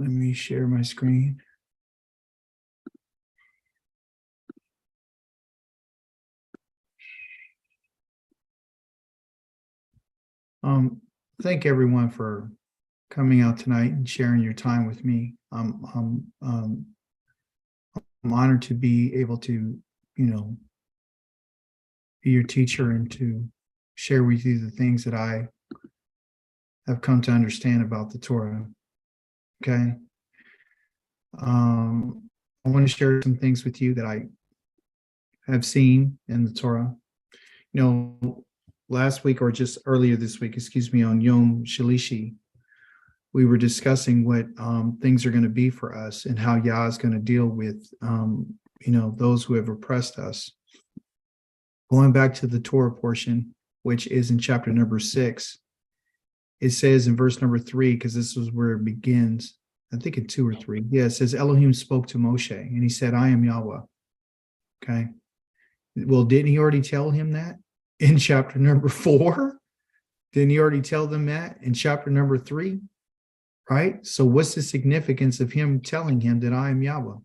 Let me share my screen. Thank everyone for coming out tonight and sharing your time with me. I'm honored to be able to, be your teacher and to share with you the things that I have come to understand about the Torah. Okay. I want to share some things with you that I have seen in the Torah. Last week, or just earlier this week, on Yom Shalishi, we were discussing what things are going to be for us and how Yah is going to deal with, those who have oppressed us. Going back to the Torah portion, which is in chapter number 6, it says in verse number 3, because this is where it begins, I think in 2 or 3. Yeah, it says, Elohim spoke to Moshe, and he said, I am Yahweh. Okay. Well, didn't he already tell him that in chapter number 4? Didn't he already tell them that in chapter number 3? Right? So what's the significance of him telling him that I am Yahweh?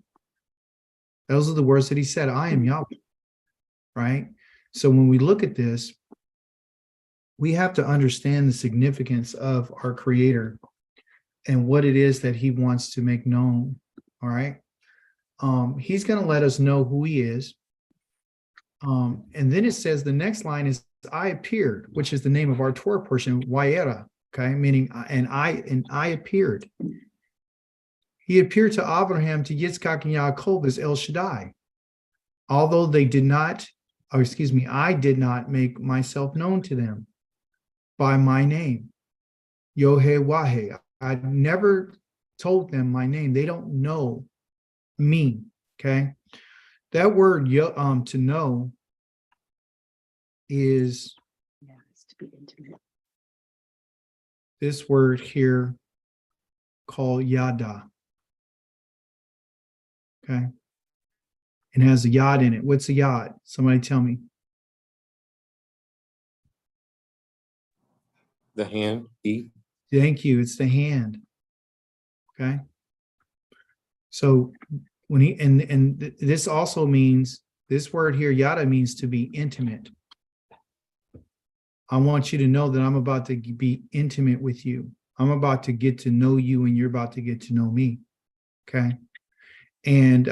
Those are the words that he said, I am Yahweh. Right? So when we look at this, we have to understand the significance of our Creator and what it is that he wants to make known. All right. He's going to let us know who he is. And then it says the next line is I appeared, which is the name of our Torah portion, Wayera. Okay, meaning and I appeared. He appeared to Abraham, to Yitzchak and Yaakov as El Shaddai. Although I did not make myself known to them by my name. Yohe-Wahe. I never told them my name. They don't know me. Okay. That word to know is it's to be intimate. This word here called yada. Okay. It has a yod in it. What's a yod? Somebody tell me. The hand, E. Thank you. It's the hand. Okay. So when he and this also means, this word here, yada, means to be intimate. I want you to know that I'm about to be intimate with you. I'm about to get to know you, and you're about to get to know me. Okay. And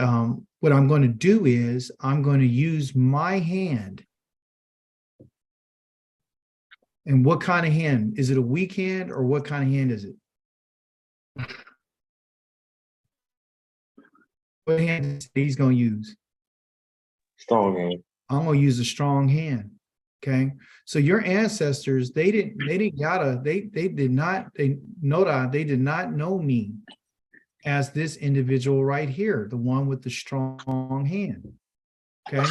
what I'm going to do is I'm going to use my hand. And what kind of hand? Is it a weak hand, or what kind of hand is it? What hand is he's going to use? Strong hand. I'm going to use a strong hand. Okay. So your ancestors, they did not know me as this individual right here, the one with the strong hand. Okay.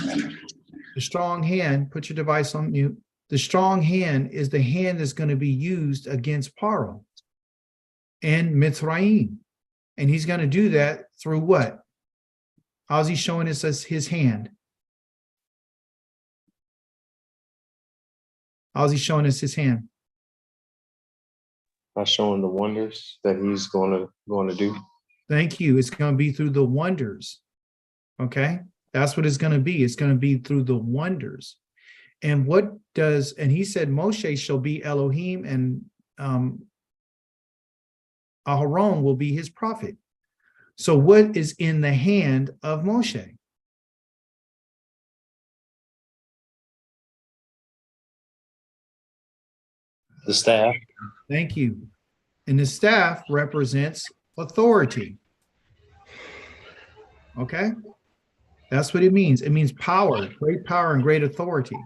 The strong hand, put your device on mute. The strong hand is the hand that's going to be used against Paro and Mitzrayim. And he's going to do that through what? How's he showing us as his hand? How's he showing us his hand? By showing the wonders that he's going to do. Thank you. It's going to be through the wonders. Okay. That's what it's going to be. It's going to be through the wonders. And he said, Moshe shall be Elohim, and Aharon will be his prophet. So what is in the hand of Moshe? The staff. Thank you. And the staff represents authority. Okay? That's what it means. It means power, great power and great authority.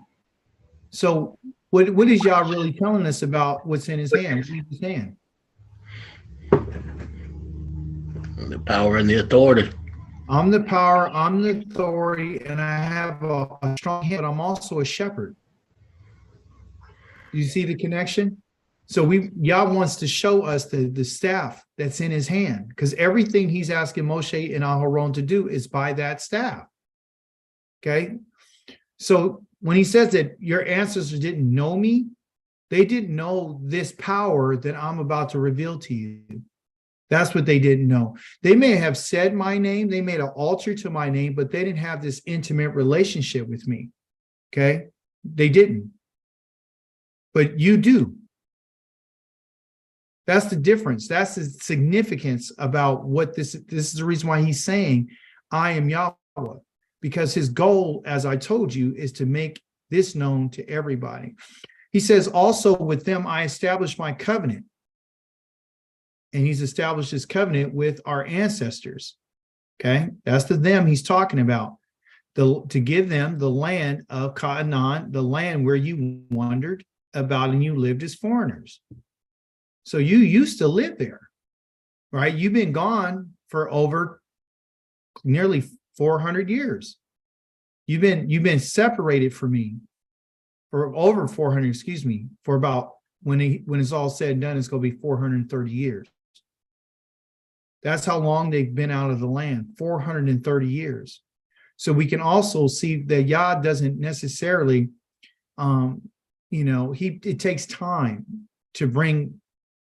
So what is Yah really telling us about what's in his hand? What's in his hand? The power and the authority. I'm the power, I'm the authority, and I have a strong hand, but I'm also a shepherd. You see the connection? So Yah wants to show us the staff that's in his hand, because everything he's asking Moshe and Aharon to do is by that staff. Okay. So when he says that your ancestors didn't know me, they didn't know this power that I'm about to reveal to you. That's what they didn't know. They may have said my name, they made an altar to my name, but they didn't have this intimate relationship with me. Okay? They didn't. But you do. That's the difference. That's the significance about what this is the reason why he's saying, I am Yahweh, because his goal, as I told you, is to make this known to everybody. He says, also with them, I established my covenant. And he's established his covenant with our ancestors. Okay, that's the them he's talking about. To give them the land of Canaan, the land where you wandered about and you lived as foreigners. So you used to live there, right? You've been gone for over nearly 400 years. You've been separated from me for over 400, excuse me, for about when it's all said and done, it's going to be 430 years. That's how long they've been out of the land, 430 years. So we can also see that Yah doesn't necessarily, it takes time to bring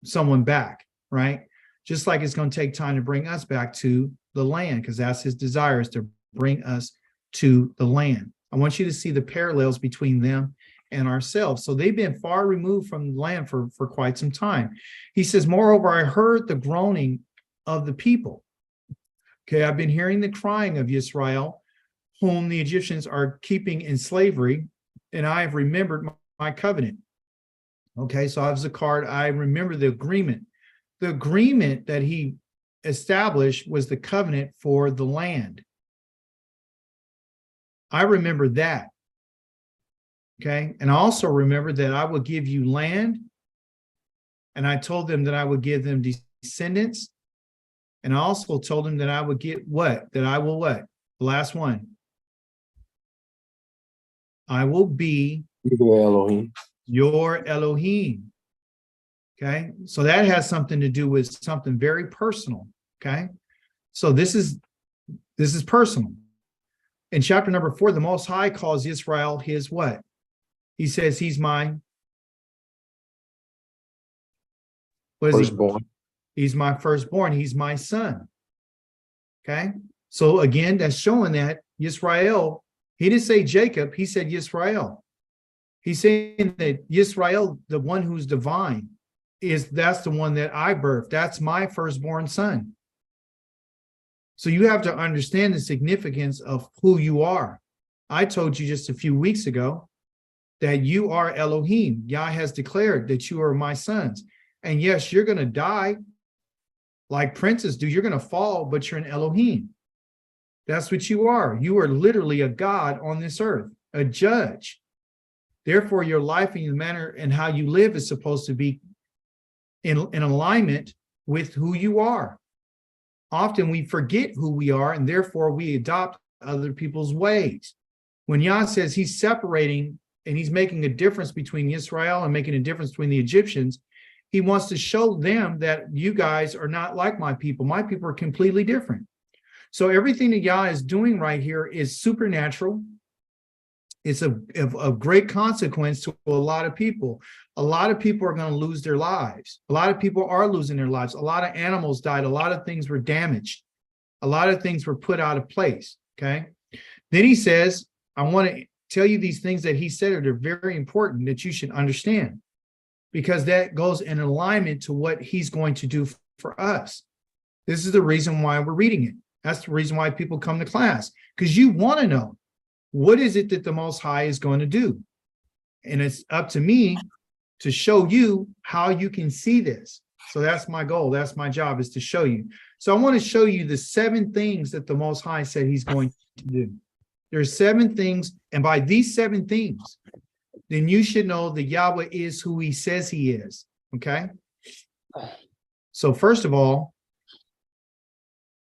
someone back, right? Just like it's going to take time to bring us back to the land, because that's his desire, is to bring us to the land. I want you to see the parallels between them and ourselves. So they've been far removed from the land for quite some time. He says, moreover, I heard the groaning of the people. Okay, I've been hearing the crying of Yisrael, whom the Egyptians are keeping in slavery, and I have remembered my covenant. Okay, so I have Zakard, I remember the agreement. The agreement that he established was the covenant for the land. I remember that. Okay, and I also remember that I would give you land, and I told them that I would give them descendants, and I also told them that I would get what? That I will what? The last one. I will be Elohim. your Elohim. Okay, so that has something to do with something very personal. Okay, so this is personal. In chapter number 4, the Most High calls Yisrael his what? He says he's my what is Firstborn. He's my firstborn. He's my son. Okay, so again, that's showing that Yisrael. He didn't say Jacob. He said Yisrael. He's saying that Yisrael, the one who's divine, that's the one that I birthed. That's my firstborn son. So you have to understand the significance of who you are. I told you just a few weeks ago that you are Elohim. Yah has declared that you are my sons. And yes, you're going to die like princes do. You're going to fall, but you're an Elohim. That's what you are. You are literally a God on this earth, a judge. Therefore, your life and your manner and how you live is supposed to be in alignment with who you are. Often we forget who we are, and therefore we adopt other people's ways. When Yah says he's separating and he's making a difference between Yisrael and making a difference between the Egyptians, he wants to show them that you guys are not like my people. My people are completely different. So everything that Yah is doing right here is supernatural. It's of great consequence to a lot of people. A lot of people are going to lose their lives. A lot of people are losing their lives. A lot of animals died. A lot of things were damaged. A lot of things were put out of place. Okay. Then he says, I want to tell you these things that he said are very important that you should understand, because that goes in alignment to what he's going to do for us. This is the reason why we're reading it. That's the reason why people come to class, because you want to know, what is it that the Most High is going to do? And it's up to me to show you how you can see this. So that's my goal. That's my job, is to show you. So I want to show you the 7 things that the Most High said he's going to do. There's 7 things. And by these 7 things, then you should know that Yahweh is who he says he is. Okay. So first of all,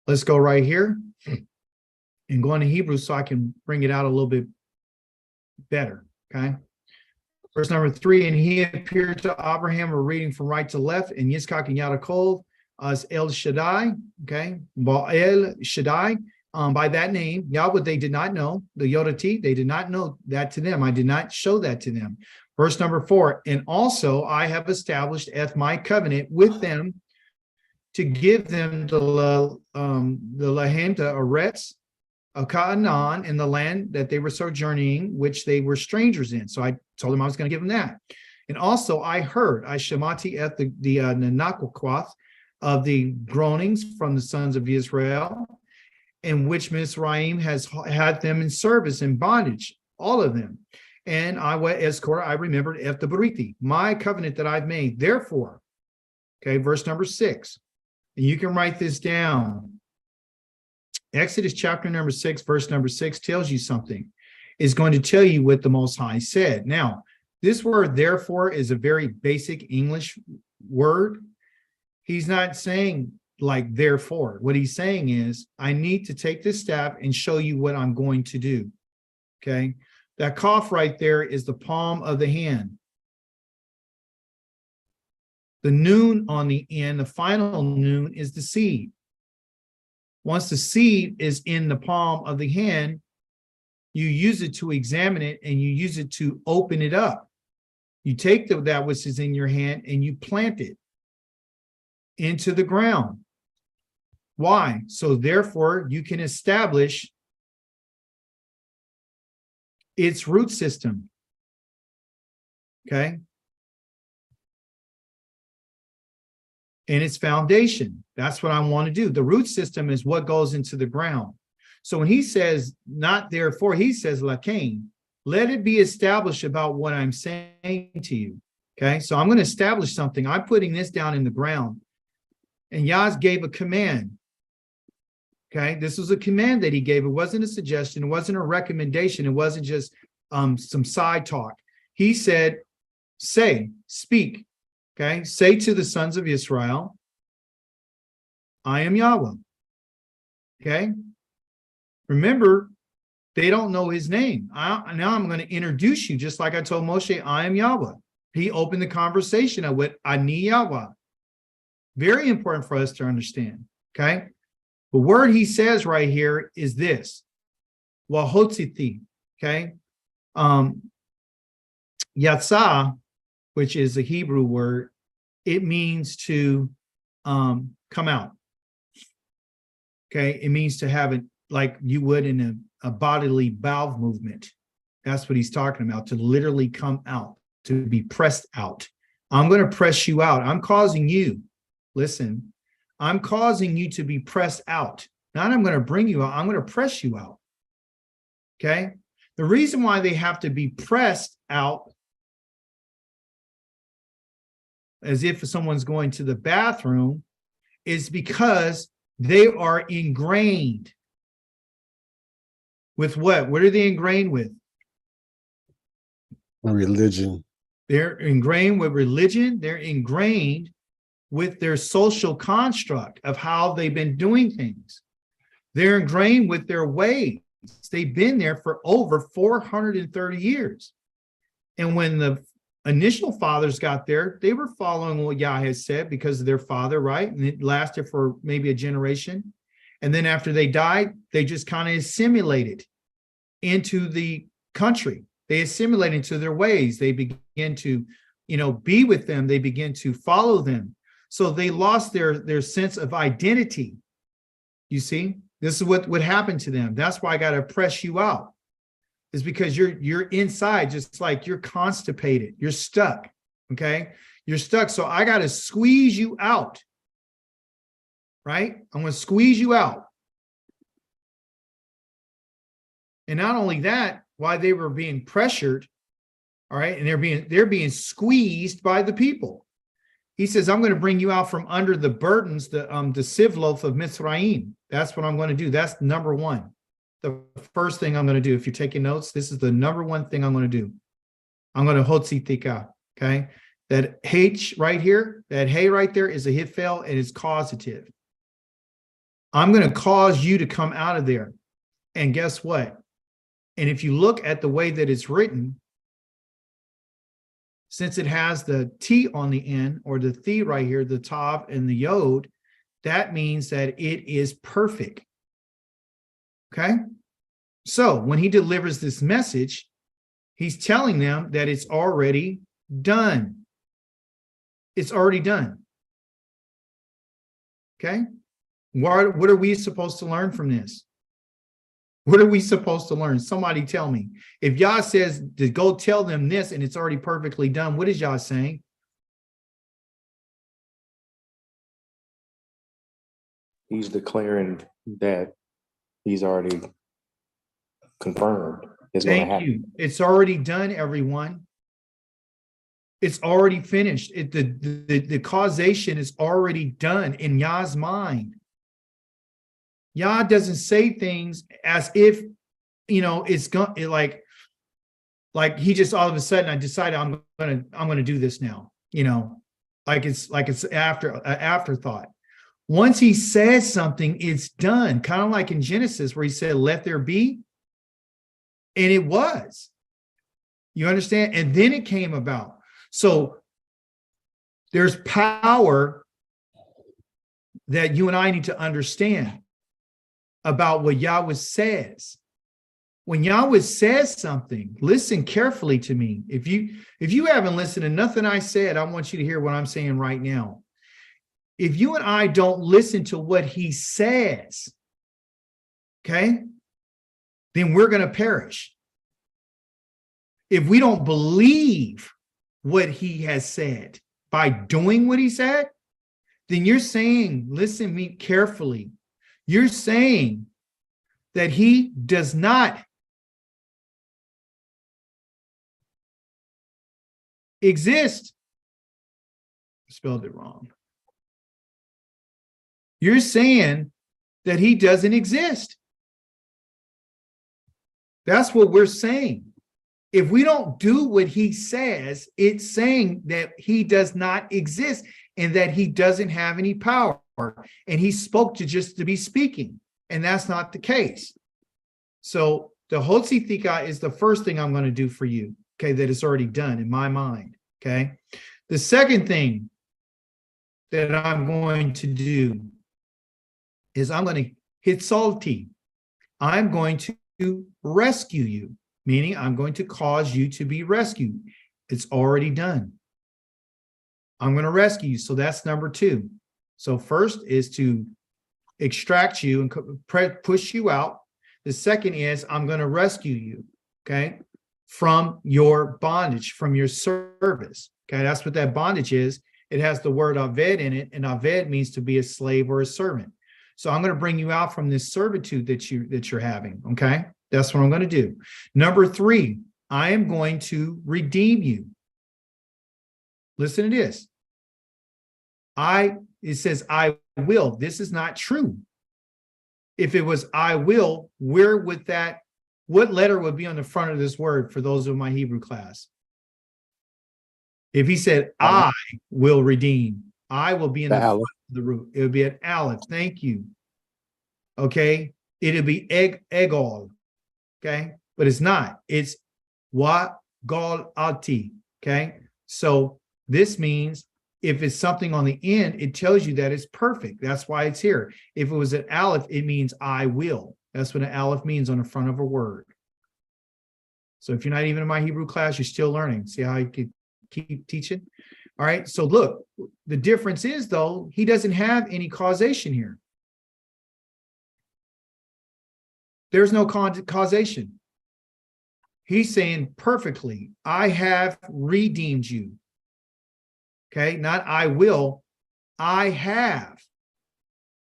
let's go right here and go into Hebrew so I can bring it out a little bit better. Okay. Verse number 3, and he appeared to Abraham, we're reading from right to left, and Yitzchak and Yaakov as El Shaddai, okay, Baal Shaddai, by that name. Yahweh they did not know, the Yodati, they did not know that to them. I did not show that to them. Verse number 4, and also I have established my covenant with them to give them the Lahem, the Eretz of Canaan, in the land that they were sojourning, which they were strangers in. So I told them I was going to give them that. And also I heard, I shemati at the Nanakwath of the groanings from the sons of Israel, in which Mizraim has had them in service, in bondage, all of them. And I remembered at the Bariti, my covenant that I've made. Therefore, okay, verse number 6. And you can write this down. Exodus chapter number 6, verse number 6 tells you something. It's going to tell you what the Most High said. Now, this word therefore is a very basic English word. He's not saying like therefore. What he's saying is, I need to take this staff and show you what I'm going to do. Okay. That cough right there is the palm of the hand. The noon on the end, the final noon, is the seed. Once the seed is in the palm of the hand, you use it to examine it and you use it to open it up. You take that which is in your hand and you plant it into the ground. Why? So therefore you can establish its root system. Okay? And its foundation. That's what I want to do. The root system is what goes into the ground. So when he says, not therefore, he says, Lakain, let it be established about what I'm saying to you. Okay, so I'm going to establish something. I'm putting this down in the ground. And Yaz gave a command. Okay, this was a command that he gave. It wasn't a suggestion. It wasn't a recommendation. It wasn't just some side talk. He said, say, speak. Okay, say to the sons of Israel, I am Yahweh. Okay, remember, they don't know his name. Now I'm going to introduce you, just like I told Moshe, I am Yahweh. He opened the conversation with Ani Yahweh. Very important for us to understand. Okay, the word he says right here is this, Wahotziti. Okay, Yatzah, which is a Hebrew word, it means to come out. Okay, it means to have it like you would in a bodily bowel movement. That's what he's talking about, to literally come out, to be pressed out. I'm going to press you out. I'm causing you, listen, I'm causing you to be pressed out. Not I'm going to bring you out, I'm going to press you out. Okay, the reason why they have to be pressed out, as if someone's going to the bathroom, is because they are ingrained with what? What are they ingrained with? Religion. They're ingrained with religion. They're ingrained with their social construct of how they've been doing things. They're ingrained with their ways. They've been there for over 430 years. And when the initial fathers got there, they were following what Yah has said because of their father, right? And it lasted for maybe a generation. And then after they died, they just kind of assimilated into the country. They assimilate into their ways. They begin to, be with them. They begin to follow them. So they lost their sense of identity. You see, this is what happened to them. That's why I got to press you out. Is because you're inside, just like you're constipated. You're stuck. Okay, you're stuck. So I got to squeeze you out. Right? I'm going to squeeze you out. And not only that, while they were being pressured, all right, and they're being squeezed by the people. He says, I'm going to bring you out from under the burdens, the sivloth of Mitzrayim. That's what I'm going to do. That's number one. The first thing I'm going to do, if you're taking notes, this is the number one thing I'm going to do. I'm going to hotzi tika, okay? That H right here, that hey right there is a hifel and it's causative. I'm going to cause you to come out of there. And guess what? And if you look at the way that it's written, since it has the T on the end, or the Thi right here, the Tav and the Yod, that means that it is perfect. Okay? So when he delivers this message, he's telling them that it's already done. It's already done. Okay. What are we supposed to learn from this? What are we supposed to learn? Somebody tell me. If Yah says to go tell them this and it's already perfectly done, what is Yah saying? He's declaring that he's already confirmed it's going to Thank happen. you. It's already done, everyone. It's already finished. The causation is already done in Yah's mind. Yah doesn't say things as if, it's going like he just all of a sudden I decided I'm gonna do this now. Like it's afterthought. Once he says something, it's done. Kind of like in Genesis where he said, "Let there be," and it was. You understand? And then it came about. So there's power that you and I need to understand about what Yahweh says. When Yahweh says something, listen carefully to me. If you haven't listened to nothing I said, I want you to hear what I'm saying right now. If you and I don't listen to what he says, okay, then we're going to perish. If we don't believe what he has said by doing what he said, then you're saying, listen to me carefully, you're saying that he does not exist. I spelled it wrong. You're saying that he doesn't exist. That's what we're saying. If we don't do what he says, it's saying that he does not exist and that he doesn't have any power. And he spoke to be speaking. And that's not the case. So the Hotzi Thika is the first thing I'm going to do for you. Okay, that is already done in my mind. Okay. The second thing that I'm going to do is I'm going to hit salty. I'm going to rescue you, meaning I'm going to cause you to be rescued. It's already done. I'm going to rescue you. So that's number two. So first is to extract you and push you out. The second is I'm going to rescue you, okay, from your bondage, from your service. Okay, that's what that bondage is. It has the word aved in it, and aved means to be a slave or a servant. So I'm going to bring you out from this servitude that you're having. Okay, that's what I'm going to do. Number three, I am going to redeem you. Listen to this. It says I will. This is not true. If it was I will, where would that? What letter would be on the front of this word for those of my Hebrew class? If he said, I will redeem, I will be in the front of the root. It would be an aleph. Thank you. Okay. It'll be egol. Okay. But it's not. It's wa gol alti. Okay. So this means if it's something on the end, it tells you that it's perfect. That's why it's here. If it was an aleph, it means I will. That's what an aleph means on the front of a word. So if you're not even in my Hebrew class, you're still learning. See how you could keep teaching? All right. So look, the difference is, though, he doesn't have any causation here. There's no causation. He's saying perfectly, I have redeemed you. Okay. Not I will, I have.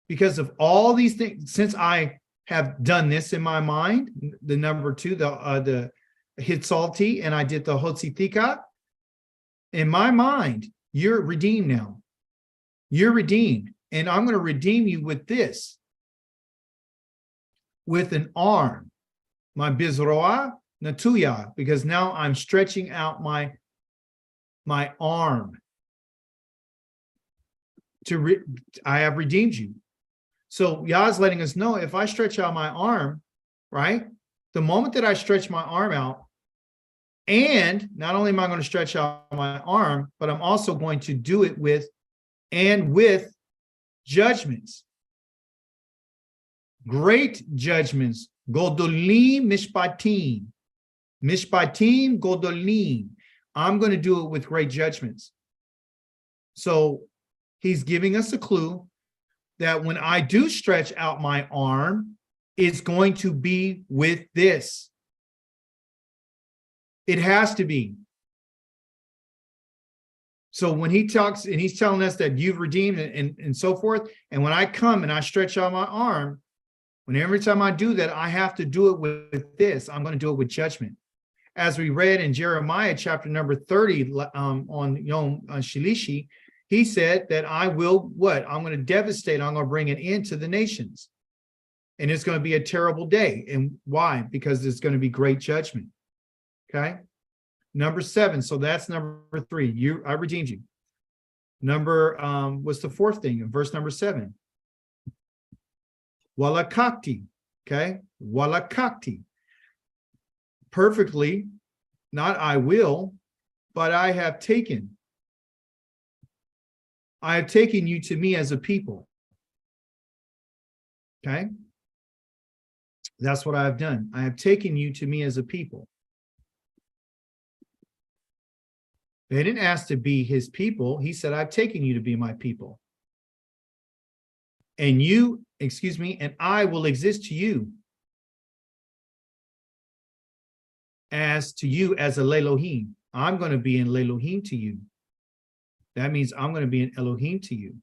Because of all these things, since I have done this in my mind, the number two, the Hitzalti, and I did the Hotzitika. In my mind, you're redeemed now. You're redeemed. And I'm going to redeem you with this. With an arm. My bizroa natuya. Because now I'm stretching out my arm. I have redeemed you. So Yah's letting us know if I stretch out my arm, right? The moment that I stretch my arm out, and not only am I going to stretch out my arm, but I'm also going to do it with judgments. Great judgments. Godolim mishpatim. Mishpatim godolim. I'm going to do it with great judgments. So he's giving us a clue that when I do stretch out my arm, it's going to be with this. It has to be. So when he talks and he's telling us that you've redeemed and so forth, and when I come and I stretch out my arm, when every time I do that, I have to do it with this. I'm going to do it with judgment. As we read in Jeremiah chapter number 30 on Yom Shilishi, he said that I will what? I'm going to devastate. I'm going to bring an end to the nations. And it's going to be a terrible day. And why? Because there's going to be great judgment. Okay. Number 7. So that's number 3. I redeemed you. Number, what's the 4th thing in verse number 7? Walakakti. Okay. Walakakti. Perfectly, not I will, but I have taken. I have taken you to me as a people. Okay. That's what I have done. I have taken you to me as a people. They didn't ask to be his people. He said, I've taken you to be my people. And you, and I will exist to you as a Lelohim. I'm going to be an Lelohim to you. That means I'm going to be an Elohim to you.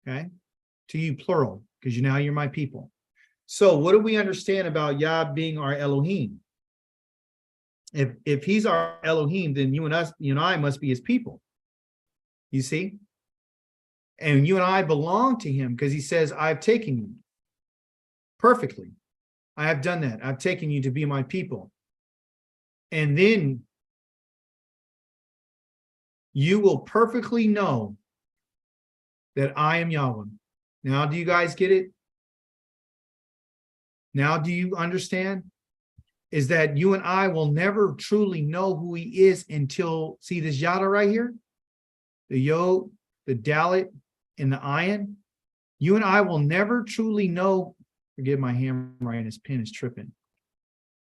Okay? To you, plural, because now you're my people. So what do we understand about Yah being our Elohim? If he's our Elohim, then you and I must be his people. You see? And you and I belong to him because he says, I've taken you perfectly. I have done that. I've taken you to be my people. And then you will perfectly know that I am Yahweh. Now, do you guys get it? Now, do you understand? Is that you and I will never truly know who he is until, see this yada right here? The yod, the dalet, and the ayin. You and I will never truly know, forgive my handwriting, this pen is tripping.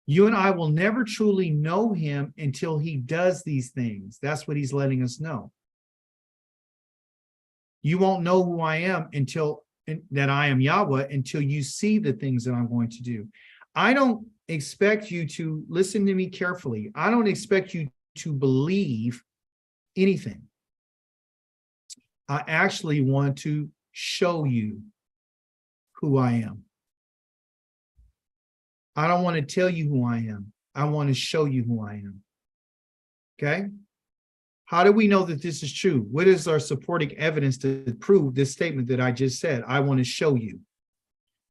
You and I will never truly know him until he does these things. That's what he's letting us know. You won't know who I am until that I am Yahweh until you see the things that I'm going to do. I don't expect you to listen to me carefully. I don't expect you to believe anything. I actually want to show you who I am. I don't want to tell you who I am. I want to show you who I am. Okay? How do we know that this is true? What is our supporting evidence to prove this statement that I just said? I want to show you.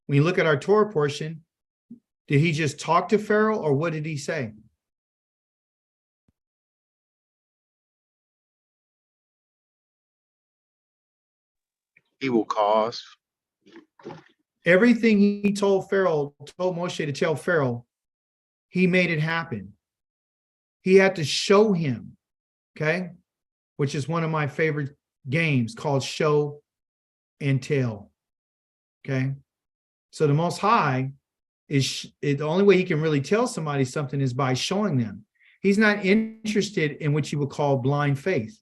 When you look at our Torah portion, did he just talk to Pharaoh or what did he say? He will cause. Everything he told Moshe to tell Pharaoh, he made it happen. He had to show him, okay? Which is one of my favorite games called Show and Tell, okay? So the Most High is the only way he can really tell somebody something is by showing them. He's not interested in what you would call blind faith.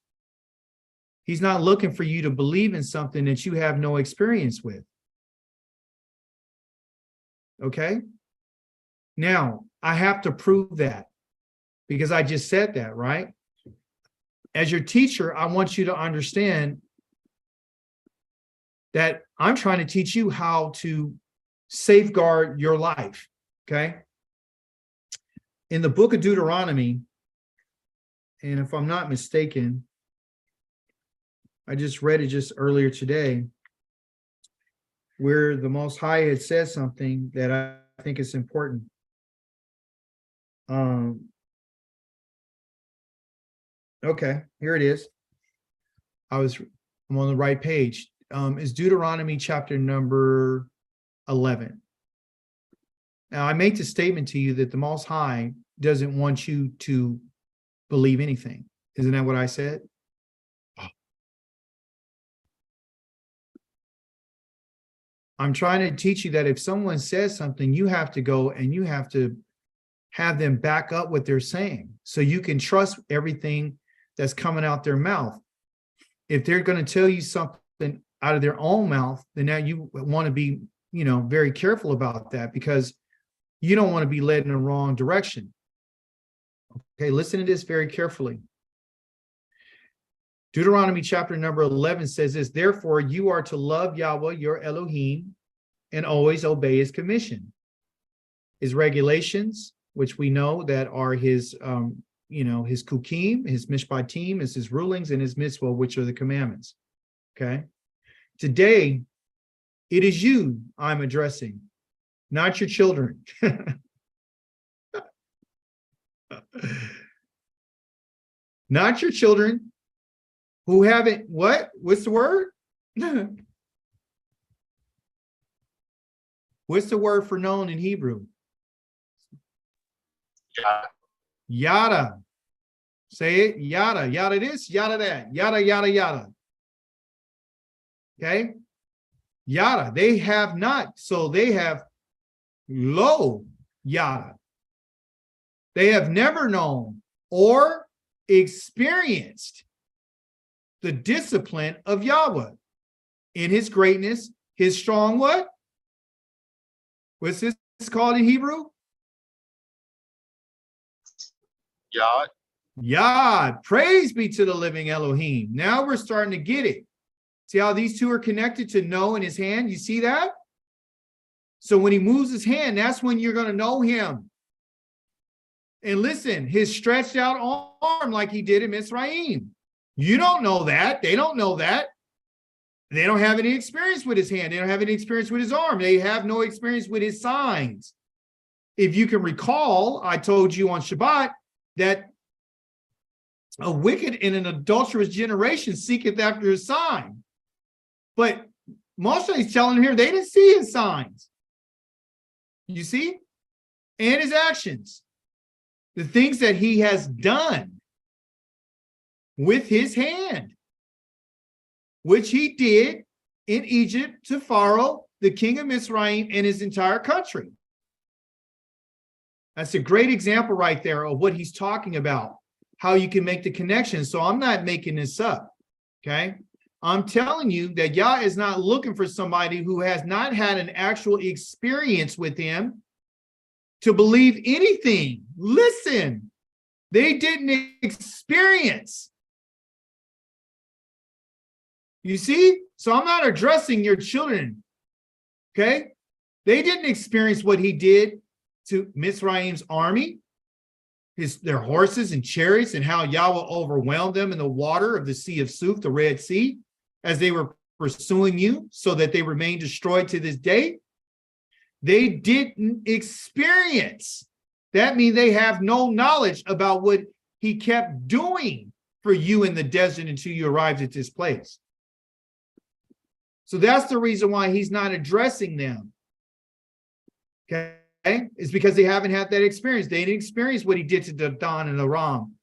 He's not looking for you to believe in something that you have no experience with. Okay? Now, I have to prove that because I just said that, right? As your teacher, I want you to understand that I'm trying to teach you how to safeguard your life, okay? In the book of Deuteronomy, and if I'm not mistaken, I just read it just earlier today, where the Most High had said something that I think is important. Okay, here it is. I'm on the right page. It's Deuteronomy chapter number 11. Now, I make the statement to you that the Most High doesn't want you to believe anything. Isn't that what I said? I'm trying to teach you that if someone says something, you have to go and you have to have them back up what they're saying so you can trust everything that's coming out their mouth. If they're going to tell you something something out of their own mouth, then now you want to be, very careful about that, because you don't want to be led in the wrong direction. Okay, listen to this very carefully. Deuteronomy chapter number 11 says this: therefore you are to love Yahweh your Elohim and always obey his commission, his regulations, which we know that are his his kukim, his mishpatim, is his rulings, and his mitzvah, which are the commandments. Okay, today it is you I'm addressing, not your children. Not your children who haven't, what's the word? What's the word for known in Hebrew? Yeah. Yada. Say it. Yada. Yada this, yada that. Yada, yada, yada. Okay? Yada. They have not. So they have lo yada. They have never known or experienced the discipline of Yahweh in his greatness, his strong what? What's this called in Hebrew? Yod. Yod. Praise be to the living Elohim. Now we're starting to get it. See how these two are connected to know in his hand? You see that? So when he moves his hand, that's when you're going to know him. And listen, his stretched out arm like he did in Mitzrayim. You don't know that. They don't know that. They don't have any experience with his hand. They don't have any experience with his arm. They have no experience with his signs. If you can recall, I told you on Shabbat that a wicked and an adulterous generation seeketh after his sign. But Moshe is telling here they didn't see his signs. You see? And his actions. The things that he has done with his hand, which he did in Egypt to Pharaoh, the king of Mitzrayim, and his entire country. That's a great example right there of what he's talking about, how you can make the connection. So I'm not making this up, okay? I'm telling you that Yah is not looking for somebody who has not had an actual experience with him to believe anything. Listen, they didn't experience. You see? So I'm not addressing your children, okay? They didn't experience what he did to Mitzrayim's army, their horses and chariots, and how Yahweh overwhelmed them in the water of the Sea of Suf, the Red Sea, as they were pursuing you, so that they remain destroyed to this day. They didn't experience. That means they have no knowledge about what he kept doing for you in the desert until you arrived at this place. So that's the reason why he's not addressing them. Okay? It's because they haven't had that experience. They didn't experience what he did to Dan and Aram,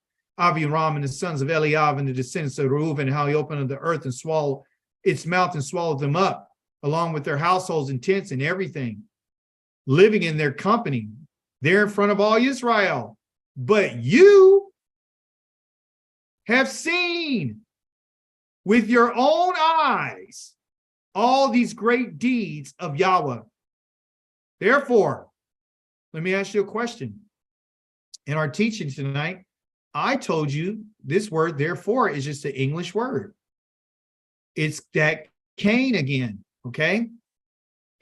Aviram and the sons of Eliab and the descendants of Reuven, and how he opened up the earth and swallowed its mouth and swallowed them up, along with their households and tents and everything, living in their company there in front of all Israel. But you have seen with your own eyes all these great deeds of Yahweh. Therefore, let me ask you a question. In our teaching tonight, I told you this word, therefore, is just an English word. It's that Cain again, okay?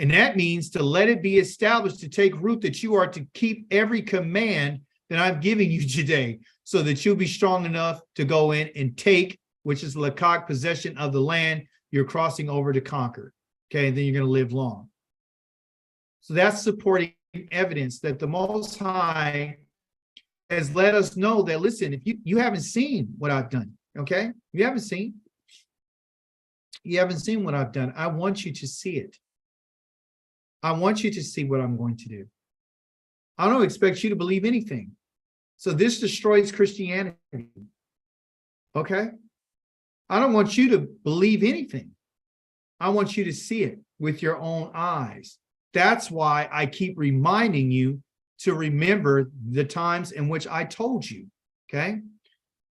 And that means to let it be established, to take root, that you are to keep every command that I'm giving you today, so that you'll be strong enough to go in and take, which is lakak, possession of the land you're crossing over to conquer, okay? And then you're going to live long. So that's supporting evidence that the Most High has let us know that, listen, if you haven't seen what I've done, okay? You haven't seen what I've done. I want you to see it. I want you to see what I'm going to do. I don't expect you to believe anything. So this destroys Christianity, okay? I don't want you to believe anything. I want you to see it with your own eyes. That's why I keep reminding you to remember the times in which I told you, okay?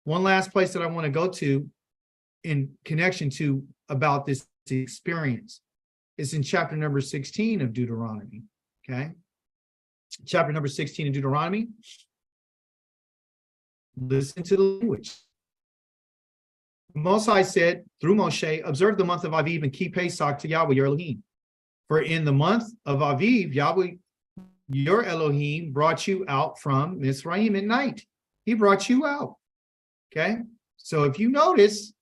One last place that I want to go to in connection to about this experience. It's in chapter number 16 of Deuteronomy. Okay. Chapter number 16 of Deuteronomy. Listen to the language. Most High said through Moshe, observe the month of Aviv and keep Pesach to Yahweh your Elohim. For in the month of Aviv, Yahweh your Elohim brought you out from Mizraim at night. He brought you out. Okay. So if you notice,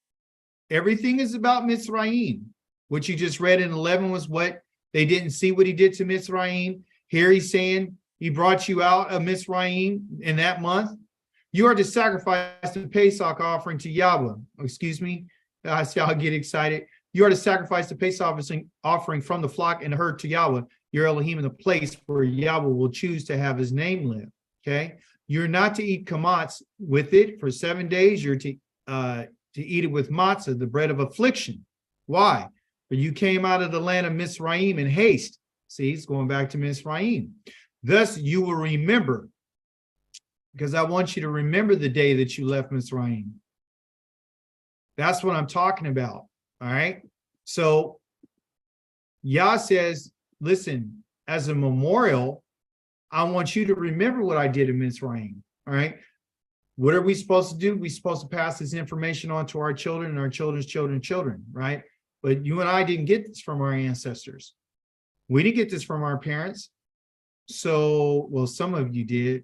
everything is about Mizraim. What you just read in 11 was what they didn't see what he did to Mizraim. Here he's saying he brought you out of Mizraim in that month. You are to sacrifice the Pesach offering to Yahweh. Excuse me. I see y'all get excited. You are to sacrifice the Pesach offering from the flock and the herd to Yahweh, your Elohim, in the place where Yahweh will choose to have his name live. Okay. You're not to eat kamatz with it for 7 days. You're to eat it with matzah, the bread of affliction. Why? For you came out of the land of Mizraim in haste. See, it's going back to Mizraim. Thus you will remember, because I want you to remember the day that you left Mizraim. That's what I'm talking about. All right. So Yah says, listen, as a memorial, I want you to remember what I did in Mizraim. All right. What are we supposed to do? We're supposed to pass this information on to our children and our children's children, right? But you and I didn't get this from our ancestors. We didn't get this from our parents. So, well, some of you did.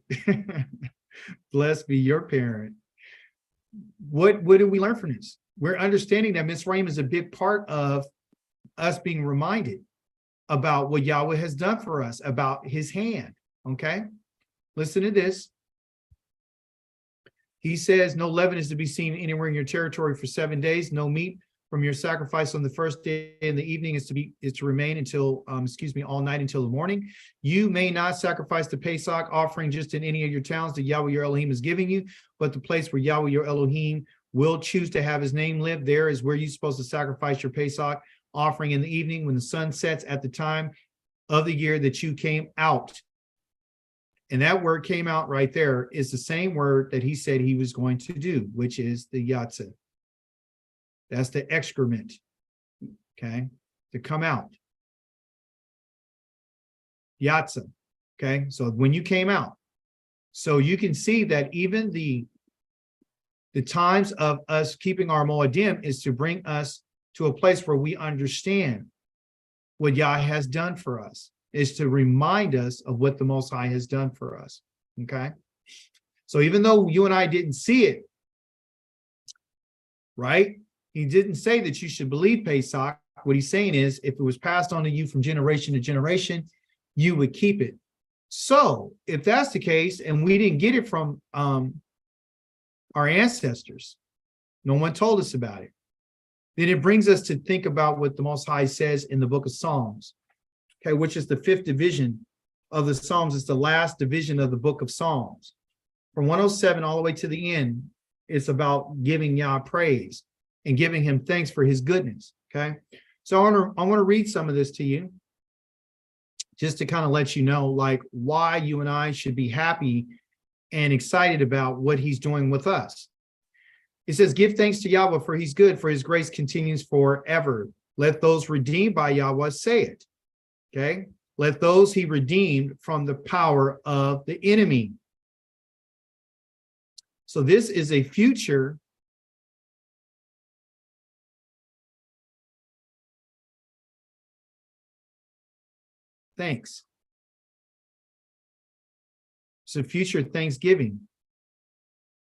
Blessed be your parent. What did we learn from this? We're understanding that Mizraim is a big part of us being reminded about what Yahweh has done for us, about his hand. Okay? Listen to this. He says, no leaven is to be seen anywhere in your territory for 7 days. No meat from your sacrifice on the first day in the evening is to remain until, all night until the morning. You may not sacrifice the Pesach offering just in any of your towns that Yahweh your Elohim is giving you, but the place where Yahweh your Elohim will choose to have his name live, there is where you're supposed to sacrifice your Pesach offering in the evening when the sun sets at the time of the year that you came out. And that word came out right there is the same word that he said he was going to do, which is the yatzeh. That's the excrement, okay, to come out. Yatzeh, okay, so when you came out. So you can see that even the times of us keeping our Moedim is to bring us to a place where we understand what Yah has done for us, is to remind us of what the Most High has done for us, okay? So even though you and I didn't see it, right? He didn't say that you should believe Pesach. What he's saying is, if it was passed on to you from generation to generation, you would keep it. So if that's the case, and we didn't get it from our ancestors, no one told us about it, then it brings us to think about what the Most High says in the book of Psalms, okay, which is the 5th division of the Psalms. It's the last division of the book of Psalms. From 107 all the way to the end, it's about giving Yah praise and giving him thanks for his goodness, okay? So I want to read some of this to you, just to kind of let you know, like, why you and I should be happy and excited about what he's doing with us. It says, give thanks to Yahweh, for he's good, for his grace continues forever. Let those redeemed by Yahweh say it, okay? Let those he redeemed from the power of the enemy. So this is a future thanks. It's a future thanksgiving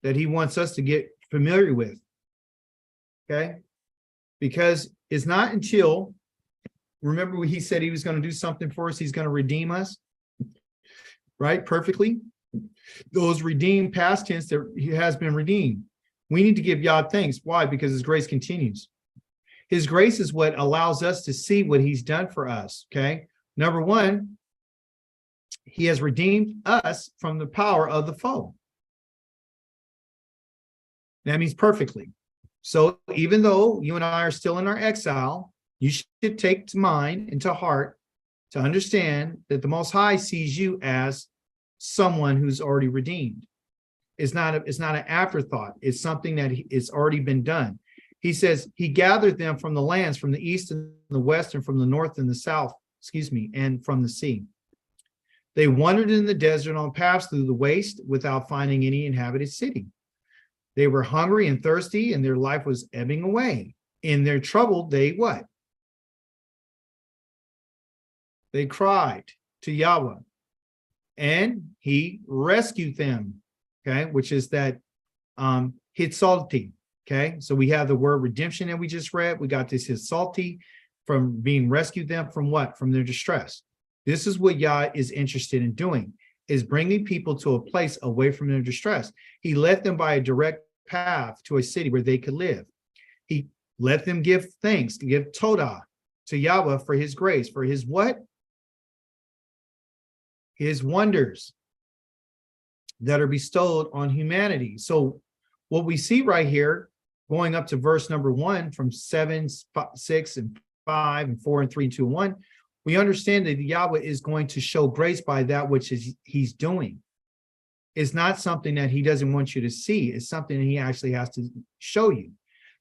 that he wants us to get familiar with, okay? Because it's not until, remember when he said he was going to do something for us, he's going to redeem us, right? Perfectly. Those redeemed, past tense, that he has been redeemed. We need to give Yah thanks. Why? Because his grace continues. His grace is what allows us to see what he's done for us, okay? Number one, he has redeemed us from the power of the foe. That means perfectly. So even though you and I are still in our exile, you should take to mind and to heart to understand that the Most High sees you as someone who's already redeemed. It's not an afterthought. It's something that it's already been done. He says he gathered them from the lands, from the east and the west, and from the north and the south, and from the sea. They wandered in the desert on paths through the waste without finding any inhabited city. They were hungry and thirsty, and their life was ebbing away. In their trouble, they what? They cried to Yahweh, and he rescued them, okay, which is that hitsalti, okay? So we have the word redemption that we just read. We got this hitsalti from being rescued them from what? From their distress. This is what Yah is interested in doing, is bringing people to a place away from their distress. He led them by a direct path to a city where they could live. He let them give thanks, to give todah to Yahweh for his grace, for his what? His wonders that are bestowed on humanity. So what we see right here, going up to verse number 1 from 7, 6, and 5, and 4, and 3, and 2, and 1, we understand that Yahweh is going to show grace by that which he's doing. It's not something that he doesn't want you to see. It's something that he actually has to show you.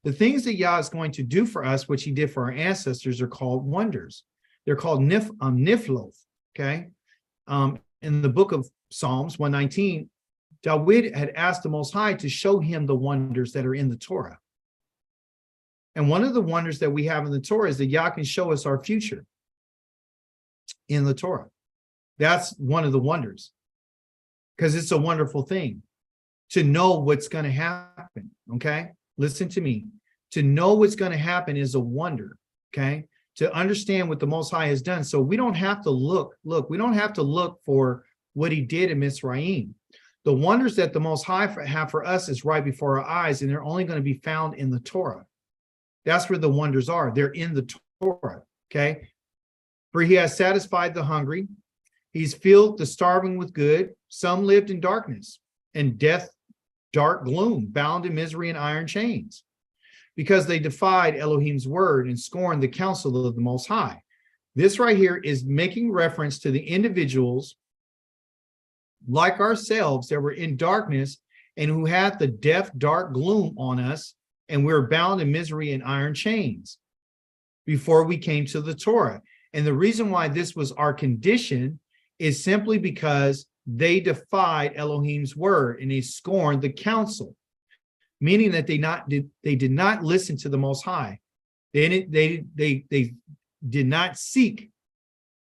The things that Yah is going to do for us, which he did for our ancestors, are called wonders. They're called nifloth, okay? In the book of Psalms 119, David had asked the Most High to show him the wonders that are in the Torah. And one of the wonders that we have in the Torah is that Yah can show us our future in the Torah. That's one of the wonders, because it's a wonderful thing to know what's going to happen, okay? Listen to me. To know what's going to happen is a wonder, okay? To understand what the Most High has done. So we don't have to look, we don't have to look for what he did in Mizraim. The wonders that the Most High have for us is right before our eyes, and they're only going to be found in the Torah. That's where the wonders are. They're in the Torah, okay? For he has satisfied the hungry. He's filled the starving with good. Some lived in darkness and death, dark gloom, bound in misery and iron chains, because they defied Elohim's word and scorned the counsel of the Most High. This right here is making reference to the individuals like ourselves that were in darkness and who had the death, dark gloom on us, and we were bound in misery and iron chains before we came to the Torah. And the reason why this was our condition is simply because they defied Elohim's word and they scorned the counsel, meaning that they did not listen to the Most High. They did not seek,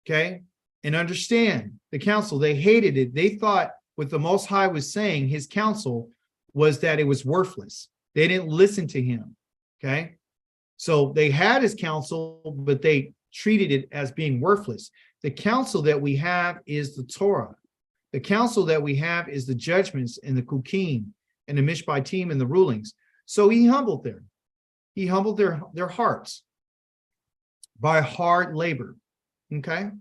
okay, and understand the counsel. They hated it. They thought what the Most High was saying, his counsel, was that it was worthless. They didn't listen to him, okay? So they had his counsel, but they treated it as being worthless. The counsel that we have is the Torah. The counsel that we have is the judgments and the kukim and the mishpatim and the rulings. So he humbled them. He humbled their hearts by hard labor, okay?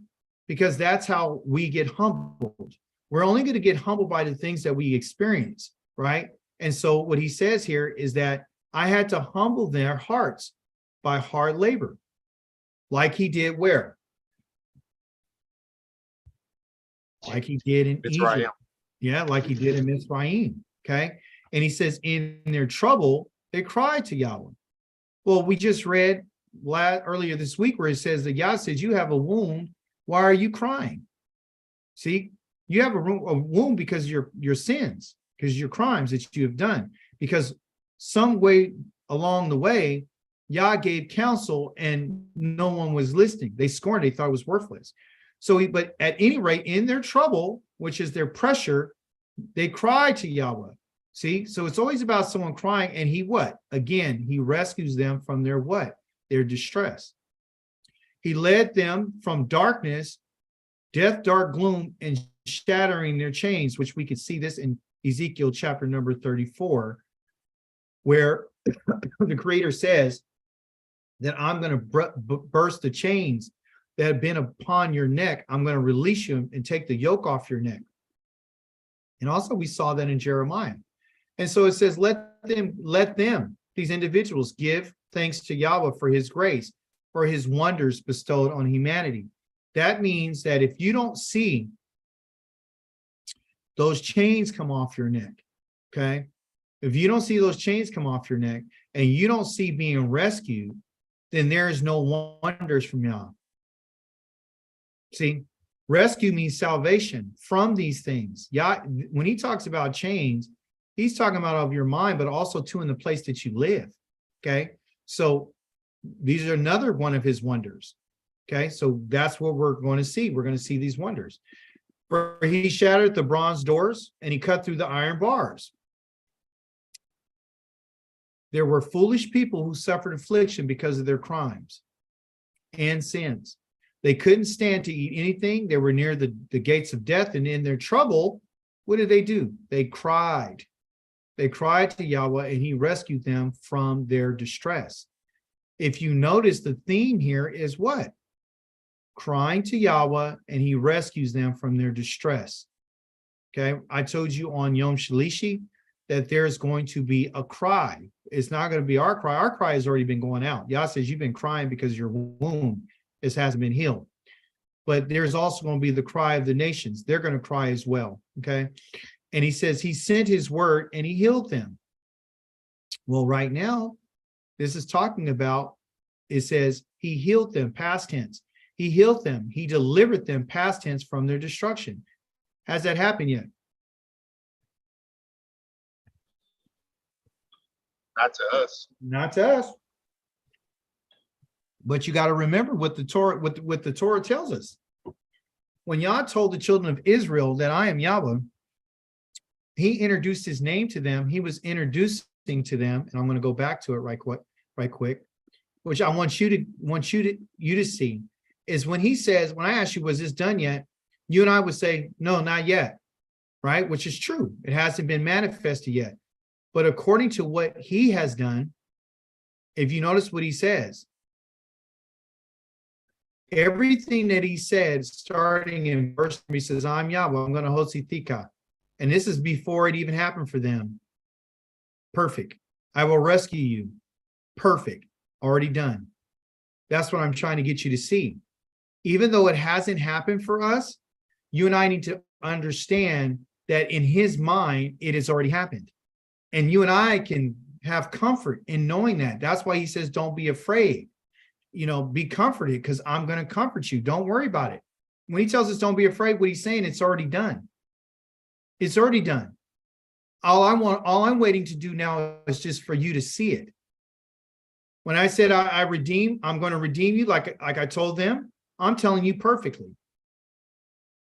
Because that's how we get humbled. We're only going to get humbled by the things that we experience, right? And so what he says here is that I had to humble their hearts by hard labor, like he did where? Like he did in Egypt. Yeah, like he did in Mizraim, okay? And he says, in their trouble, they cried to Yahweh. Well, we just read earlier this week where it says that Yah says, you have a wound. Why are you crying? See, you have a wound because of your sins, because your crimes that you have done, because some way along the way, Yah gave counsel and no one was listening. They scorned it. They thought it was worthless. So, but at any rate, in their trouble, which is their pressure, they cried to Yahweh. See, so it's always about someone crying, and he what? Again, he rescues them from their what? Their distress. He led them from darkness, death, dark gloom, and shattering their chains, which we could see this in Ezekiel chapter number 34, where the Creator says that I'm going to burst the chains that have been upon your neck. I'm going to release you and take the yoke off your neck. And also we saw that in Jeremiah. And so it says, let them, these individuals, give thanks to Yahweh for his grace, for his wonders bestowed on humanity. That means that if you don't see those chains come off your neck, okay, If you don't see those chains come off your neck and you don't see being rescued, then there is no wonders from Yah. See, rescue means salvation from these things. Yah, when he talks about chains, he's talking about of your mind, but also too in the place that you live. Okay. So these are another one of his wonders. Okay. So that's what we're going to see. We're going to see these wonders. For he shattered the bronze doors and he cut through the iron bars. There were foolish people who suffered affliction because of their crimes and sins. They couldn't stand to eat anything. They were near the gates of death, and in their trouble, what did they do? They cried. They cried to Yahweh, and he rescued them from their distress. If you notice, the theme here is what? Crying to Yahweh, and he rescues them from their distress. Okay, I told you on Yom Shalishi that there's going to be a cry. It's not going to be our cry. Our cry has already been going out. Yah says you've been crying because your wound hasn't been healed. But there's also going to be the cry of the nations. They're going to cry as well. Okay. And he says he sent his word and he healed them. Well, right now, this is talking about, it says he healed them, past tense. He healed them. He delivered them, past tense, from their destruction. Has that happened yet? Not to us. Not to us. But you got to remember what the Torah tells us. When Yah told the children of Israel that I am Yahweh, he introduced his name to them. He was introducing to them, and I'm going to go back to it right quick, which I want you to see, is when he says, when I ask you, was this done yet? You and I would say, no, not yet, right? Which is true. It hasn't been manifested yet. But according to what he has done, if you notice what he says, everything that he said, starting in verse 3, he says, I'm Yahweh, I'm going to hosi thika. And this is before it even happened for them. Perfect. I will rescue you. Perfect. Already done. That's what I'm trying to get you to see. Even though it hasn't happened for us, you and I need to understand that in his mind, it has already happened. And you and I can have comfort in knowing that. That's why he says, don't be afraid. You know, be comforted because I'm going to comfort you. Don't worry about it. When he tells us don't be afraid, what he's saying, it's already done. It's already done. All I'm waiting to do now is just for you to see it. When I said I'm going to redeem you like I told them, I'm telling you perfectly.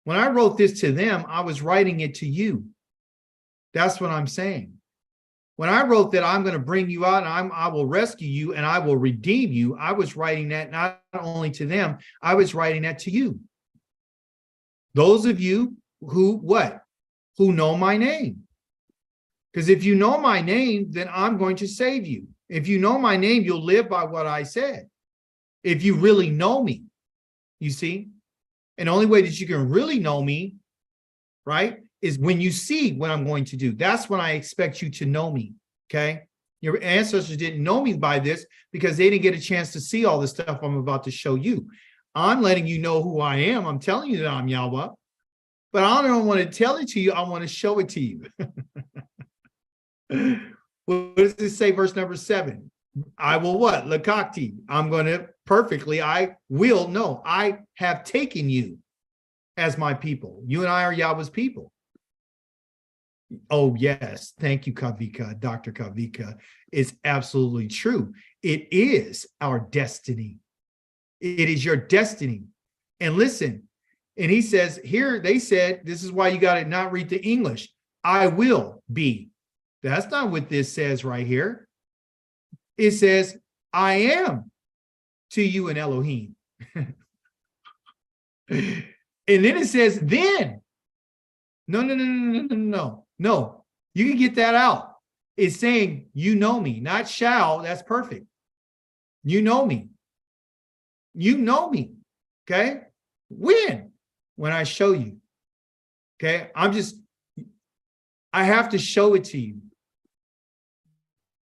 When I wrote this to them, I was writing it to you. That's what I'm saying. When I wrote that I'm going to bring you out and I will rescue you and I will redeem you, I was writing that not only to them, I was writing that to you. Those of you who know my name. Because if you know my name, then I'm going to save you. If you know my name, you'll live by what I said. If you really know me, you see? And the only way that you can really know me, right, is when you see what I'm going to do. That's when I expect you to know me, okay? Your ancestors didn't know me by this because they didn't get a chance to see all the stuff I'm about to show you. I'm letting you know who I am. I'm telling you that I'm Yahweh. But I don't want to tell it to you. I want to show it to you. What does it say, verse number 7? I will what? Lakakti. I'm going to perfectly, I have taken you as my people. You and I are Yahweh's people. Oh, yes. Thank you, Kavika, Dr. Kavika. It's absolutely true. It is our destiny. It is your destiny. And listen, and he says here, they said, this is why you got to not read the English. I will be. That's not what this says right here. It says, I am to you an Elohim. And then it says, then. No, you can get that out. It's saying, you know me, not shall. That's perfect. You know me. You know me. Okay. When I show you. Okay. I have to show it to you.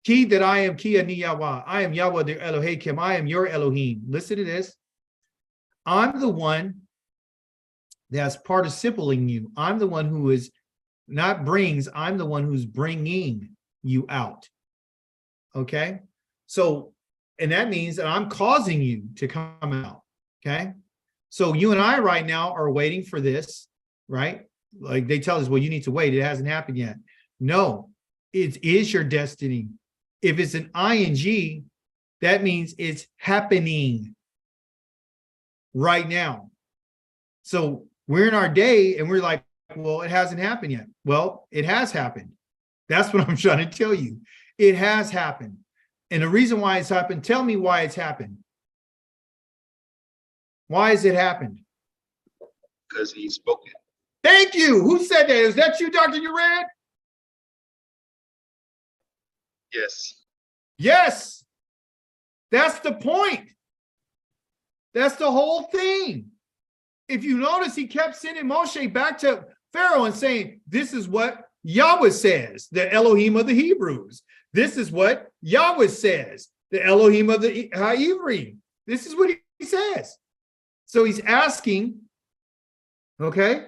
Ki that I am Ki ani Yahweh. I am Yahweh the Elohim. I am your Elohim. Listen to this. I'm the one that's participling you. I'm the one who is not brings. I'm the one who's bringing you out. Okay. So, and that means that I'm causing you to come out. Okay. So you and I right now are waiting for this, right? Like they tell us, well, you need to wait. It hasn't happened yet. No, it is your destiny. If it's an ing, that means it's happening right now. So we're in our day and we're like, well, it hasn't happened yet. Well, it has happened. That's what I'm trying to tell you. It has happened. And the reason why it's happened, tell me why it's happened. Why has it happened? Because he spoke it. Thank you. Who said that? Is that you, Dr. Ured? Yes. Yes. That's the point. That's the whole thing. If you notice, he kept sending Moshe back to Pharaoh and saying, this is what Yahweh says, the Elohim of the Hebrews. This is what Yahweh says, the Elohim of the Ha'ivri. This is what he says. So he's asking, okay,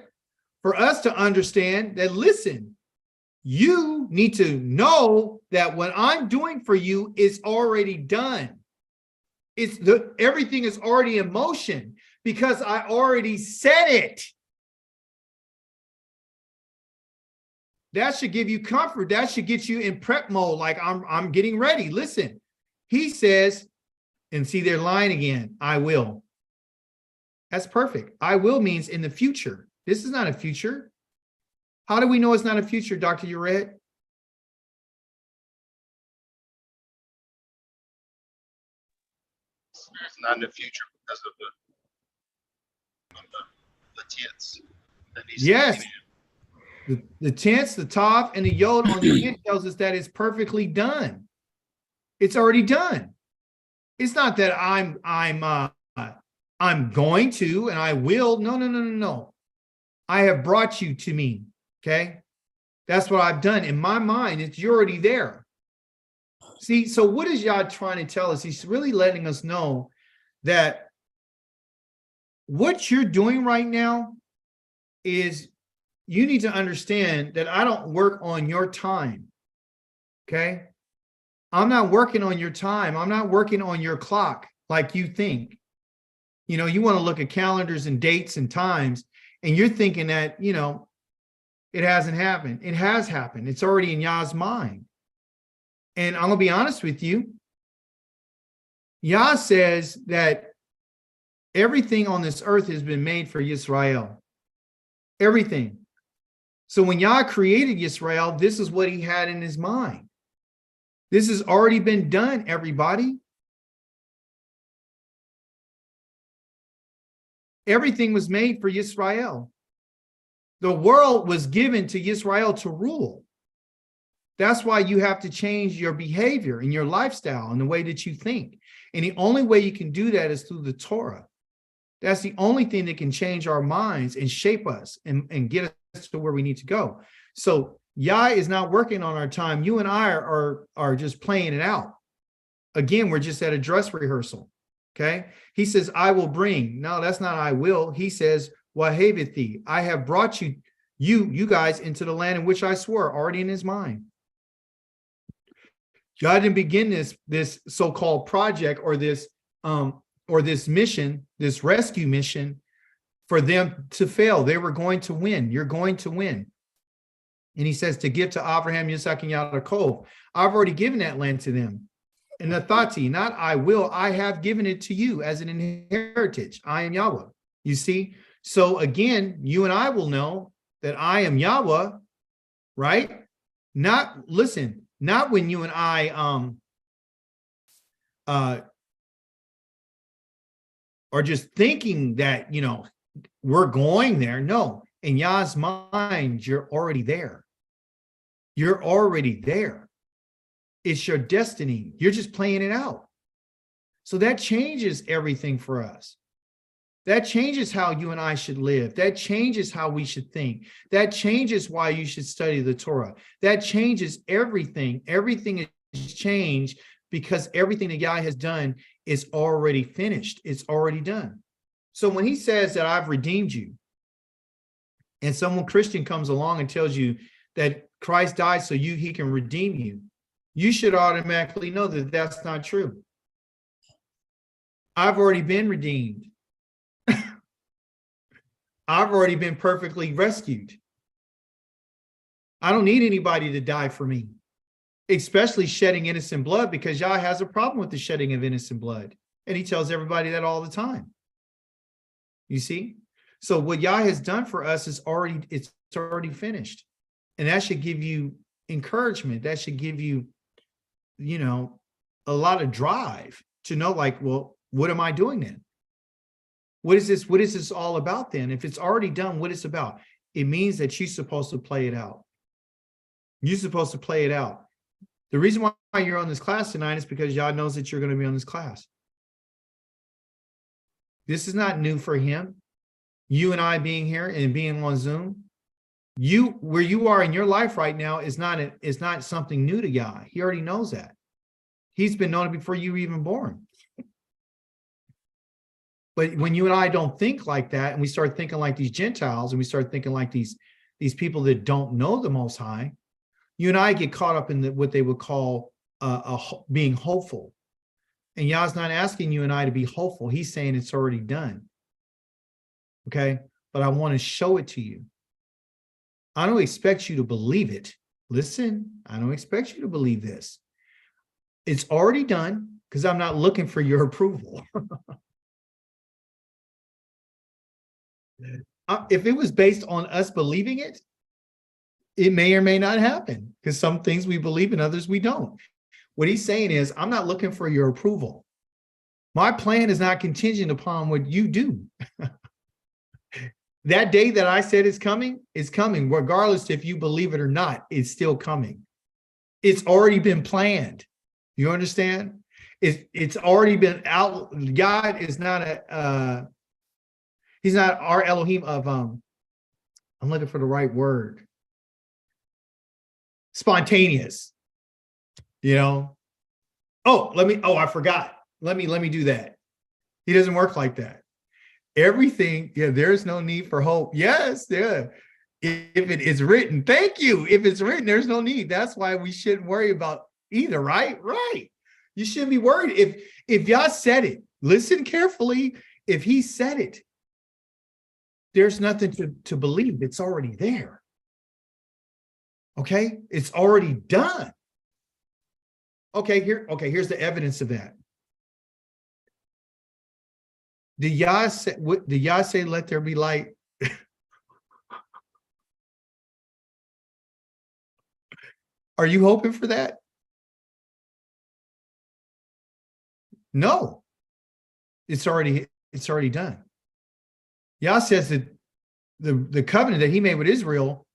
for us to understand that, listen, you need to know that what I'm doing for you is already done. Everything is already in motion because I already said it. That should give you comfort. That should get you in prep mode. Like I'm getting ready. Listen, he says, and see, they're lying again. I will. That's perfect. I will means in the future. This is not a future. How do we know it's not a future, Dr. Ured? It's not in the future because of the tense that he's Yes. speaking The tense, the tav, and the yod on the end tells us that it's perfectly done. It's already done. It's not that I'm going to and I will. No. I have brought you to me. Okay. That's what I've done. In my mind, you're already there. See, so what is Yah trying to tell us? He's really letting us know that what you're doing right now is you need to understand that I don't work on your time. Okay. I'm not working on your time. I'm not working on your clock like you think. You know, you want to look at calendars and dates and times, and you're thinking that, you know, it hasn't happened. It has happened. It's already in Yah's mind. And I'm going to be honest with you. Yah says that everything on this earth has been made for Yisrael. Everything. So when Yah created Yisrael, this is what he had in his mind. This has already been done, everybody. Everything was made for Yisrael. The world was given to Yisrael to rule. That's why you have to change your behavior and your lifestyle and the way that you think. And the only way you can do that is through the Torah. That's the only thing that can change our minds and shape us and get us to where we need to go. So Yah is not working on our time. You and I are just playing it out. Again, we're just at a dress rehearsal. Okay. He says, I will bring. No, that's not I will. He says, Wahavithi, I have brought you guys into the land in which I swore, already in his mind. God didn't begin this so-called project or this mission, this rescue mission, for them to fail. They were going to win. You're going to win. And he says to give to Abraham, Yitzhak, and Yaakov. I've already given that land to them. And the thati, not I will, I have given it to you as an inheritance. I am Yahweh. You see? So again, you and I will know that I am Yahweh, right? Not when you and I are just thinking that, you know, we're going there. No, in Yah's mind, you're already there. You're already there. It's your destiny. You're just playing it out. So that changes everything for us. That changes how you and I should live. That changes how we should think. That changes why you should study the Torah. That changes everything. Everything is changed because everything that Yah has done is already finished. It's already done. So when he says that I've redeemed you, and someone Christian comes along and tells you that Christ died so he can redeem you, you should automatically know that that's not true. I've already been redeemed. I've already been perfectly rescued. I don't need anybody to die for me, especially shedding innocent blood, because Yah has a problem with the shedding of innocent blood. And he tells everybody that all the time. You see? So what Yah has done for us is it's already finished. And that should give you encouragement. That should give you, a lot of drive to know, like, well, what am I doing then? What is this? What is this all about then? If it's already done, what it's about? It means that you're supposed to play it out. You're supposed to play it out. The reason why you're on this class tonight is because Yah knows that you're going to be on this class. This is not new for him. You and I being here and being on Zoom, where you are in your life right now is not something new to Yah. He already knows that. He's been known it before you were even born. But when you and I don't think like that, and we start thinking like these Gentiles, and we start thinking like these people that don't know the Most High, you and I get caught up in what they would call being hopeful. And Yah's not asking you and I to be hopeful. He's saying it's already done. Okay? But I want to show it to you. I don't expect you to believe it. Listen, I don't expect you to believe this. It's already done because I'm not looking for your approval. If it was based on us believing it, it may or may not happen, because some things we believe and others we don't. What he's saying is, I'm not looking for your approval. My plan is not contingent upon what you do. That day that I said is coming, regardless if you believe it or not. It's still coming. It's already been planned. You understand? It's already been out. God is not he's not our Elohim of I'm looking for the right word. Spontaneous. Oh, I forgot. Let me do that. He doesn't work like that. Everything, there's no need for hope. Yes, yeah. If it is written, thank you. If it's written, there's no need. That's why we shouldn't worry about either, right? Right. You shouldn't be worried. If Yah said it, listen carefully. If he said it, there's nothing to believe. It's already there. Okay? It's already done. Here's the evidence of that. Did Yah say, let there be light? Are you hoping for that? No. It's already done. Yah says that the covenant that he made with Israel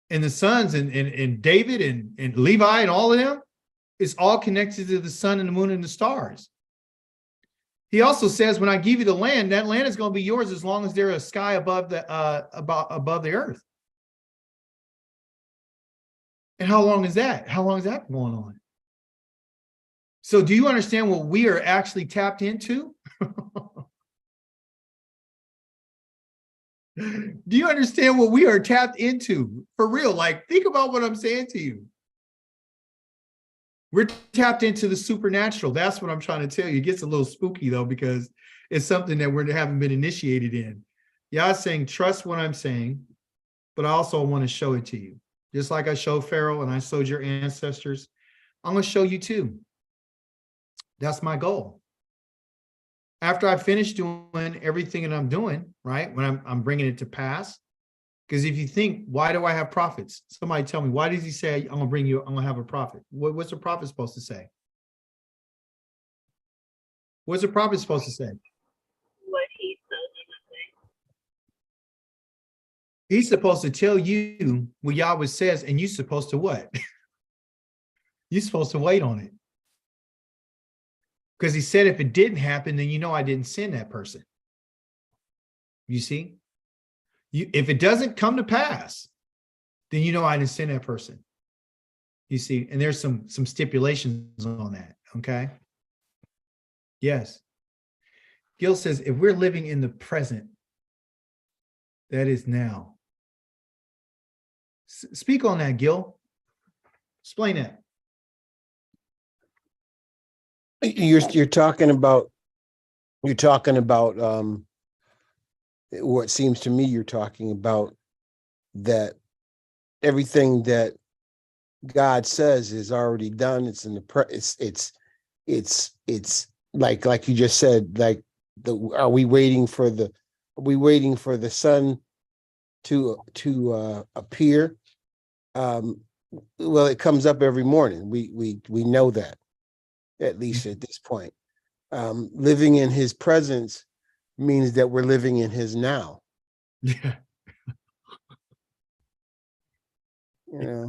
and the sons and David and Levi and all of them is all connected to the sun and the moon and the stars. He also says, when I give you the land, that land is going to be yours as long as there's a sky above the earth. And how long is that? How long is that going on? So do you understand what we are actually tapped into? Do you understand what we are tapped into? For real, like, think about what I'm saying to you. We're tapped into the supernatural. That's what I'm trying to tell you. It gets a little spooky, though, because it's something that we haven't been initiated in. Yah's saying, trust what I'm saying, but I also want to show it to you. Just like I showed Pharaoh and I showed your ancestors, I'm going to show you too. That's my goal. After I finish doing everything that I'm doing, right, when I'm bringing it to pass, because if you think, why do I have prophets? Somebody tell me, why does he say, I'm going to have a prophet? What's a prophet supposed to say? What's a prophet supposed to say? What he says. He's supposed to tell you what Yahweh says, and you're supposed to what? You're supposed to wait on it. Because he said if it didn't happen, then you know I didn't send that person. You see? If it doesn't come to pass, then you know I didn't send that person. You see? And there's some stipulations on that, okay? Yes. Gil says, if we're living in the present, that is now. Speak on that, Gil. Explain that. You're talking about what seems to me you're talking about that everything that God says is already done. It's in the it's like you just said, like are we waiting for the sun to appear? Well, it comes up every morning. We know that, at least at this point. Living in his presence means that we're living in his now, Yeah.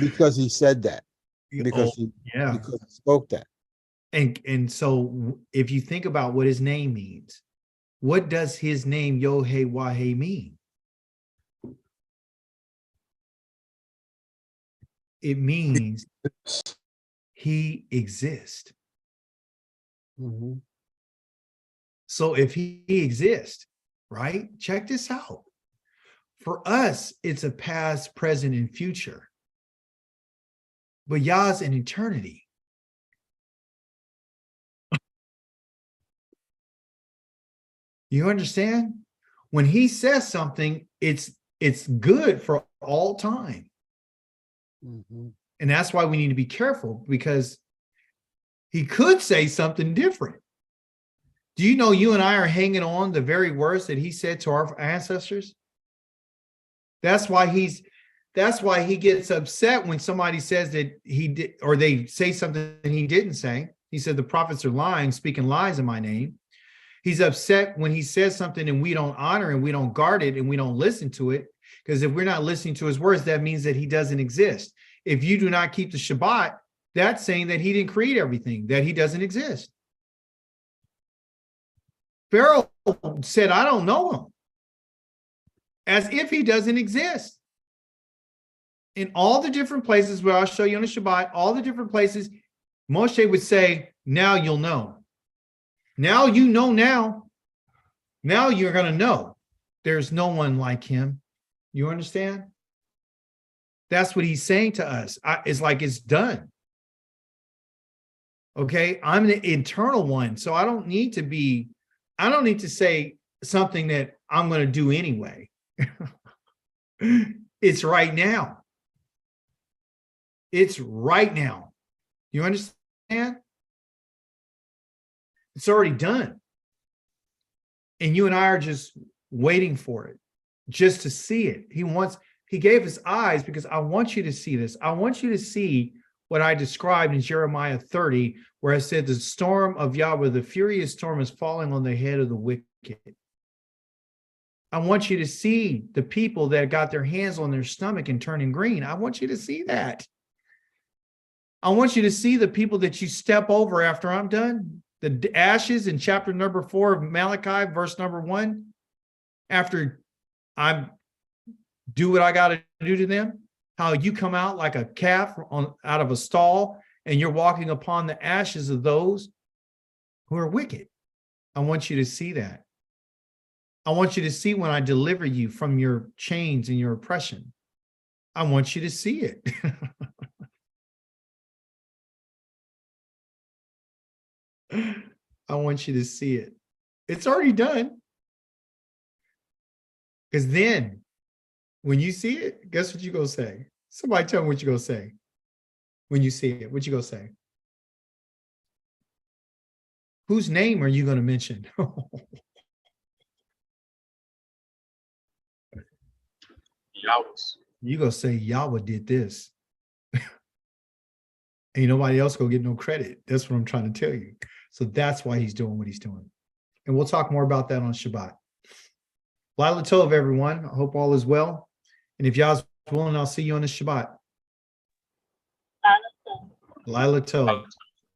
because he said that, Oh, because he spoke that. And so if you think about what his name means, what does his name Yod-Heh-Wah-Heh mean? It means he exists. Mhm. So if he exists, right? Check this out. For us, it's a past, present, and future. But Yah's an eternity. You understand? When he says something, it's good for all time. Mhm. And that's why we need to be careful, because he could say something different. Do you know you and I are hanging on the very words that he said to our ancestors? That's why he gets upset when somebody says that he did, or they say something he didn't say. He said the prophets are lying, speaking lies in my name. He's upset when he says something and we don't honor and we don't guard it and we don't listen to it. Because if we're not listening to his words, that means that he doesn't exist. If you do not keep the Shabbat, that's saying that he didn't create everything, that he doesn't exist. Pharaoh said, I don't know him, as if he doesn't exist. In all the different places where I'll show you on the Shabbat, all the different places, Moshe would say, now you'll know. Now you know now. Now you're going to know. There's no one like him. You understand? That's what he's saying to us. It's like it's done. Okay? I'm the internal one. So I don't need to say something that I'm going to do anyway. It's right now. It's right now. You understand? It's already done. And you and I are just waiting for it, just to see it. He gave us eyes because I want you to see this. I want you to see what I described in Jeremiah 30, where I said the storm of Yahweh, the furious storm, is falling on the head of the wicked. I want you to see the people that got their hands on their stomach and turning green. I want you to see that. I want you to see the people that you step over after I'm done. The ashes in chapter number 4 of Malachi, verse number 1. After I do what I got to do to them, how you come out like a calf out of a stall and you're walking upon the ashes of those who are wicked. I want you to see that. I want you to see when I deliver you from your chains and your oppression. I want you to see it. I want you to see it. It's already done. Because then, when you see it, guess what you're going to say? Somebody tell me what you're going to say. When you see it, what you going to say? Whose name are you going to mention? Yahweh's. You're going to say, Yahweh did this. Ain't nobody else going to get no credit. That's what I'm trying to tell you. So that's why he's doing what he's doing. And we'll talk more about that on Shabbat. Lila Tov, everyone. I hope all is well. And if y'all's willing, I'll see you on the Shabbat. Lila Tov.